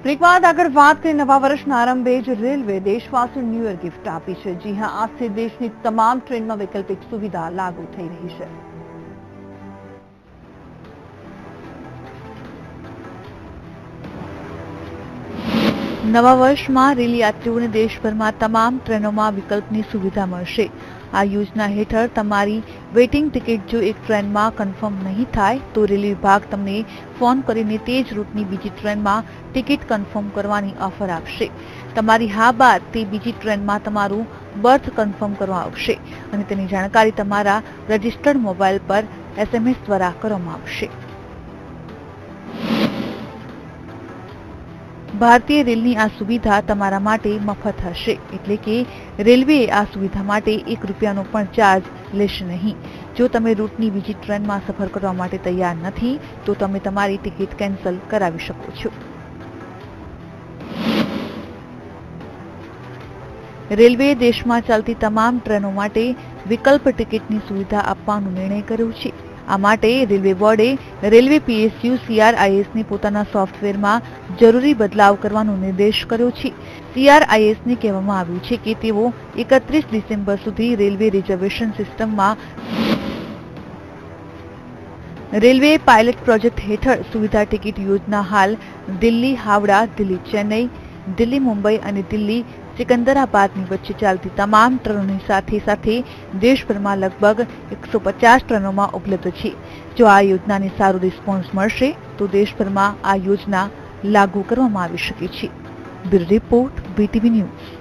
Break બાદ આગળ વાત કરી નવા વર્ષના આરંભે જ રેલવે દેશવાસીઓને ન્યૂ યર ગિફ્ટ આપી છે। જી હા, આજથી દેશની તમામ ટ્રેનમાં વૈકલ્પિક સુવિધા લાગુ થઈ રહી છે। નવા વર્ષમાં રેલ યાત્રીઓને દેશભરમાં તમામ ટ્રેનોમાં વિકલ્પની સુવિધા મળશે। આ યોજના હેઠળ તમારી વેઇટિંગ ટિકિટ જો એક ટ્રેનમાં કન્ફર્મ નહીં થાય તો રેલવે વિભાગ તમને ફોન કરીને તે જ રૂટની બીજી ટ્રેનમાં ટિકિટ કન્ફર્મ કરવાની ઓફર આપશે। તમારી હા બાદ તે બીજી ટ્રેનમાં તમારું બર્થ કન્ફર્મ કરવામાં આવશે અને તેની જાણકારી તમારા રજિસ્ટર્ડ મોબાઈલ પર SMS દ્વારા કરવામાં આવશે। ભારતીય રેલની આ સુવિધા તમારા માટે મફત હશે, એટલે કે રેલવે આ સુવિધા માટે ₹1 પણ ચાર્જ લેશે નહીં। જો તમે રૂટની બીજી ટ્રેનમાં સફર કરવા માટે તૈયાર નથી તો તમે તમારી ટિકિટ કેન્સલ કરાવી શકો છો। રેલવેએ દેશમાં ચાલતી તમામ ટ્રેનો માટે વિકલ્પ ટિકિટની સુવિધા આપવાનો નિર્ણય કર્યો છે। આ માટે રેલવે બોર્ડે રેલવે PSU CRISને પોતાના સોફ્ટવેરમાં જરૂરી બદલાવ કરવાનો નિર્દેશ કર્યો છે। CRISને કહેવામાં આવ્યું છે કે તેઓ 31 ડિસેમ્બર સુધી રેલવે રિઝર્વેશન સિસ્ટમમાં રેલવે પાયલટ પ્રોજેક્ટ હેઠળ સુવિધા ટિકિટ યોજના હાલ દિલ્હી હાવડા, દિલ્હી ચેન્નઈ, દિલ્હી મુંબઈ અને દિલ્હી સિકંદરાબાદની વચ્ચે ચાલતી તમામ ટ્રેનોની સાથે દેશભરમાં લગભગ 150 ટ્રેનોમાં ઉપલબ્ધ છે। જો આ યોજનાને સારો રિસ્પોન્સ મળશે તો દેશભરમાં આ યોજના લાગુ કરવામાં આવી શકે છે। Bureau report BTV news.